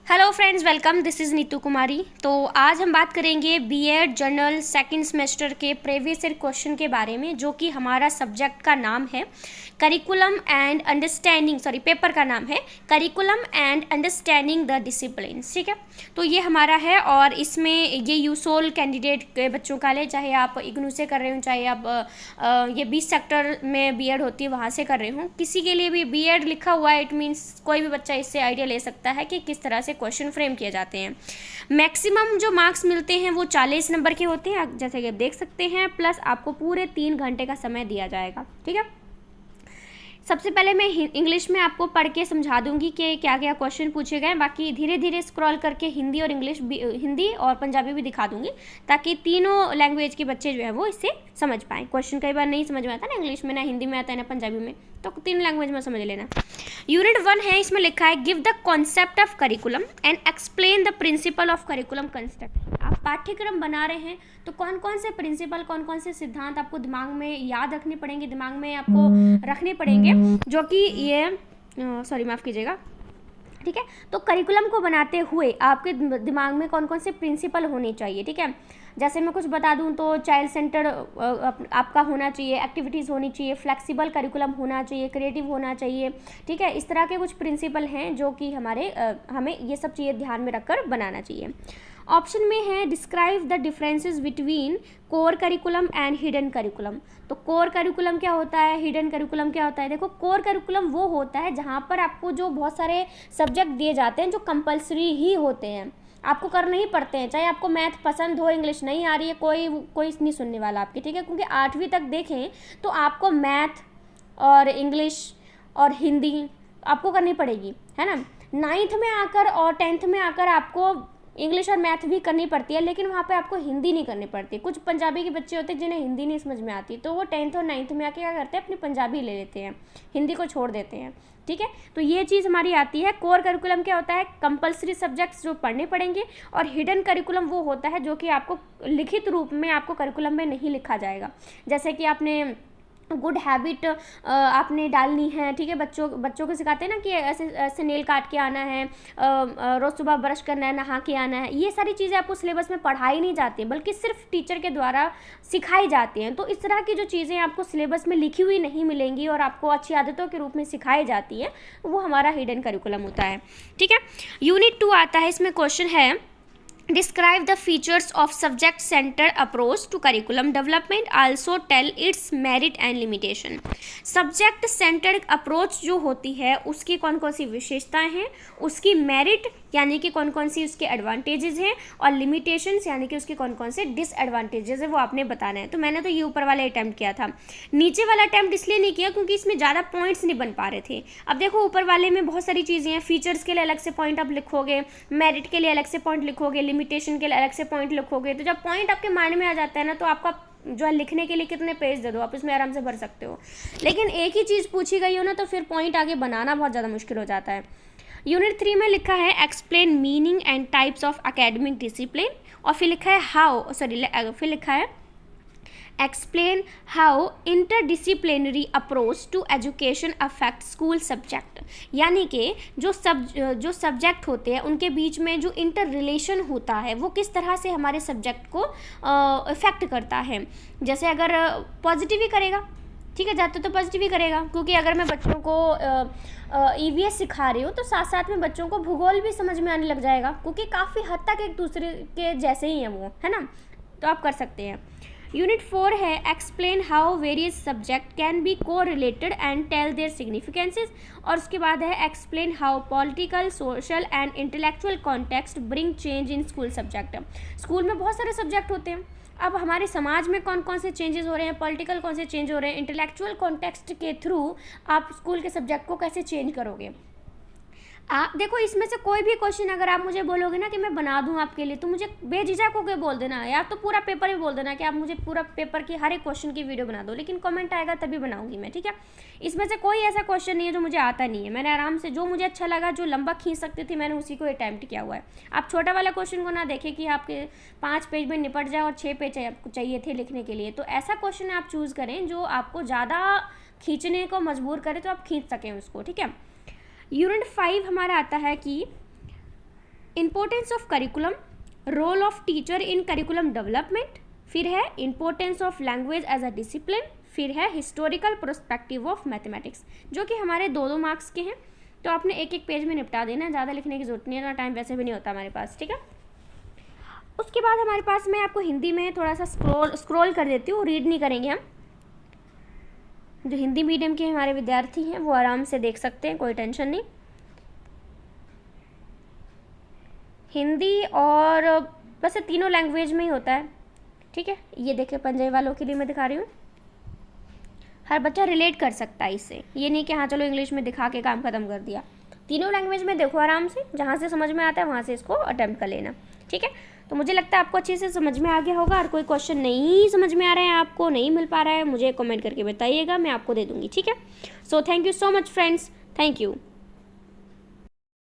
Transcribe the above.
Hello friends, welcome. This is Neetu Kumari. तो आज हम बात करेंगे बीएड जनरल सेकंड सेमेस्टर के प्रीवियस ईयर क्वेश्चन के बारे में, जो कि हमारा सब्जेक्ट का नाम है करिकुलम एंड अंडरस्टैंडिंग, पेपर का नाम है curriculum and understanding the discipline. ठीक है, तो ये हमारा है और इसमें ये यूसोल कैंडिडेट के बच्चों का ले, चाहे आप इग्नू से कर रहे हो, चाहे आप ये 20 सेक्टर में बीएड होती है वहाँ से कर रहे हो, किसी के लिए भी बीएड लिखा हुआ है, इट मीन्स कोई भी बच्चा इससे आइडिया ले सकता है कि किस तरह से क्वेश्चन फ्रेम किए जाते हैं। मैक्सिमम जो मार्क्स मिलते हैं वो 40 नंबर के होते हैं, जैसे कि आप देख सकते हैं, प्लस आपको पूरे 3 घंटे का समय दिया जाएगा। ठीक है, सबसे पहले मैं इंग्लिश में आपको पढ़ के समझा दूंगी कि क्या क्या क्वेश्चन पूछे गए, बाकी धीरे धीरे स्क्रॉल करके हिंदी और इंग्लिश भी, हिंदी और पंजाबी भी दिखा दूंगी, ताकि तीनों लैंग्वेज के बच्चे जो है वो इससे समझ पाएँ। क्वेश्चन कई बार नहीं समझ में आता ना, इंग्लिश में ना हिंदी में आता है ना पंजाबी में, तो 3 लैंग्वेज में समझ लेना। यूनिट 1 है, इसमें लिखा है give the concept of curriculum and explain the principle of curriculum construct. आप पाठ्यक्रम बना रहे हैं तो कौन कौन से प्रिंसिपल, कौन कौन से सिद्धांत आपको दिमाग में याद रखने पड़ेंगे, दिमाग में आपको रखने पड़ेंगे, जो कि ये माफ़ कीजिएगा। ठीक है, तो करिकुलम को बनाते हुए आपके दिमाग में कौन कौन से प्रिंसिपल होने चाहिए। ठीक है, जैसे मैं कुछ बता दूं तो चाइल्ड सेंटर आपका होना चाहिए, एक्टिविटीज़ होनी चाहिए, फ्लेक्सिबल करिकुलम होना चाहिए, क्रिएटिव होना चाहिए। ठीक है, इस तरह के कुछ प्रिंसिपल हैं जो कि हमें ये सब चीज़ें ध्यान में रखकर बनाना चाहिए। ऑप्शन में है describe the differences between core curriculum and hidden curriculum. तो कोर करिकुलम क्या होता है, हिडन करिकुलम क्या होता है। देखो, कोर करिकुलम वो होता है जहाँ पर आपको जो बहुत सारे सब्जेक्ट दिए जाते हैं जो कंपलसरी ही होते हैं, आपको करने ही पड़ते हैं, चाहे आपको मैथ पसंद हो, इंग्लिश नहीं आ रही है, कोई नहीं सुनने वाला आपकी। ठीक है, क्योंकि 8वीं तक देखें तो आपको मैथ और इंग्लिश और हिंदी आपको करनी पड़ेगी, है ना। 9th में आकर और 10th में आकर आपको इंग्लिश और मैथ भी करनी पड़ती है, लेकिन वहाँ पे आपको हिंदी नहीं करनी पड़ती। कुछ पंजाबी के बच्चे होते हैं जिन्हें हिंदी नहीं समझ में आती, तो वो 10th और 9th में आके क्या करते हैं, अपनी पंजाबी ले लेते हैं, हिंदी को छोड़ देते हैं। ठीक है, तो ये चीज़ हमारी आती है। कोर करिकुलम क्या होता है, कंपलसरी सब्जेक्ट्स जो पढ़ने पड़ेंगे, और हिडन करिकुलम वो होता है जो कि आपको लिखित रूप में आपको करिकुलम में नहीं लिखा जाएगा। जैसे कि आपने गुड हैबिट आपने डालनी है। ठीक है, बच्चों को सिखाते हैं ना कि ऐसे ऐसे नेल काट के आना है, रोज़ सुबह ब्रश करना है, नहा के आना है। ये सारी चीज़ें आपको सिलेबस में पढ़ाई नहीं जाती, बल्कि सिर्फ टीचर के द्वारा सिखाई जाती हैं। तो इस तरह की जो चीज़ें आपको सिलेबस में लिखी हुई नहीं मिलेंगी और आपको अच्छी आदतों के रूप में सिखाई जाती हैं, वो हमारा हिडन करिकुलम होता है। ठीक है, यूनिट 2 आता है, इसमें क्वेश्चन है Describe the features of subject-centered approach to curriculum development. Also tell its merit and limitation. Subject-centered approach जो होती है उसकी कौन कौन सी विशेषताएं हैं, उसकी मेरिट यानी कि कौन कौन सी उसके एडवांटेजेस हैं, और लिमिटेशंस यानी कि उसके कौन कौन से डिसएडवांटेजेस है, वो आपने बताना है। तो मैंने तो ये ऊपर वाला अटैम्प्ट किया था, नीचे वाला अटैम्प्ट इसलिए नहीं किया क्योंकि इसमें ज़्यादा पॉइंट्स नहीं बन पा रहे थे। अब देखो, ऊपर वाले में बहुत सारी चीज़ें हैं, फीचर्स के लिए अलग से पॉइंट आप लिखोगे, मेरिट के लिए अलग से पॉइंट लिखोगे, लिमिटेशन के लिए अलग से पॉइंट लिखोगे। तो जब पॉइंट आपके माइंड में आ जाता है ना, तो आपका जो है लिखने के लिए कितने पेज दे दो, आप इसमें आराम से भर सकते हो। लेकिन एक ही चीज़ पूछी गई हो ना, तो फिर पॉइंट आगे बनाना बहुत ज़्यादा मुश्किल हो जाता है। यूनिट 3 में लिखा है explain meaning and types of academic discipline, और फिर लिखा है फिर लिखा है explain how interdisciplinary approach to education affect school subject. यानी कि जो सब्जेक्ट होते हैं उनके बीच में जो इंटर रिलेशन होता है वो किस तरह से हमारे सब्जेक्ट को इफेक्ट करता है। जैसे अगर पॉजिटिव ही करेगा, ठीक है, जाते तो पॉजिटिव ही करेगा, क्योंकि अगर मैं बच्चों को ईवीएस सिखा रही हूँ तो साथ साथ में बच्चों को भूगोल भी समझ में आने लग जाएगा, क्योंकि काफ़ी हद तक एक दूसरे के जैसे ही हैं वो, है ना। तो आप कर सकते हैं। यूनिट 4 है explain how various subject can be co related and tell their significances, और उसके बाद है explain how political, social and intellectual context bring change in school subject. School में बहुत सारे सब्जेक्ट होते हैं, अब हमारे समाज में कौन कौन से चेंजेस हो रहे हैं, पॉलिटिकल कौन से चेंज हो रहे हैं, इंटेलेक्चुअल कॉन्टेक्स्ट के थ्रू आप स्कूल के सब्जेक्ट को कैसे चेंज करोगे। आप देखो, इसमें से कोई भी क्वेश्चन अगर आप मुझे बोलोगे ना कि मैं बना दूं आपके लिए, तो मुझे बेझिझक होकर बोल देना, या तो पूरा पेपर ही बोल देना कि आप मुझे पूरा पेपर की हर एक क्वेश्चन की वीडियो बना दो, लेकिन कमेंट आएगा तभी बनाऊंगी मैं। ठीक है, इसमें से कोई ऐसा क्वेश्चन नहीं है जो मुझे आता नहीं है। मैंने आराम से जो मुझे अच्छा लगा, जो लंबा खींच सकती थी, मैंने उसी को अटैम्प्ट किया हुआ है। आप छोटा वाला क्वेश्चन को ना देखें कि आपके 5 पेज में निपट जाए और 6 पेज चाहिए थे लिखने के लिए, तो ऐसा क्वेश्चन आप चूज़ करें जो आपको ज़्यादा खींचने को मजबूर करे, तो आप खींच सकें उसको। ठीक है, यूनिट 5 हमारा आता है कि importance of curriculum, role of teacher in curriculum development, फिर है importance of language as a discipline, फिर है हिस्टोरिकल पर्सपेक्टिव ऑफ मैथमेटिक्स, जो कि हमारे 2-2 मार्क्स के हैं। तो आपने एक एक पेज में निपटा देना है, ज़्यादा लिखने की जरूरत नहीं है, टाइम वैसे भी नहीं होता हमारे पास, ठीक है। उसके बाद हमारे पास मैं आपको हिंदी में थोड़ा सा स्क्रॉल कर देती हूँ, रीड नहीं करेंगे हम। जो हिंदी मीडियम के हमारे विद्यार्थी हैं वो आराम से देख सकते हैं, कोई टेंशन नहीं। हिंदी और वैसे तीनों लैंग्वेज में ही होता है, ठीक है। ये देखिए पंजाबी वालों के लिए मैं दिखा रही हूँ, हर बच्चा रिलेट कर सकता है इससे, ये नहीं कि हाँ चलो इंग्लिश में दिखा के काम खत्म कर दिया। तीनों लैंग्वेज में देखो आराम से, जहाँ से समझ में आता है वहाँ से इसको अटेम्प्ट कर लेना, ठीक है। तो मुझे लगता है आपको अच्छे से समझ में आ गया होगा। और कोई क्वेश्चन नहीं समझ में आ रहा है, आपको नहीं मिल पा रहा है, मुझे कमेंट करके बताइएगा, मैं आपको दे दूँगी, ठीक है। So thank you so much friends, thank you.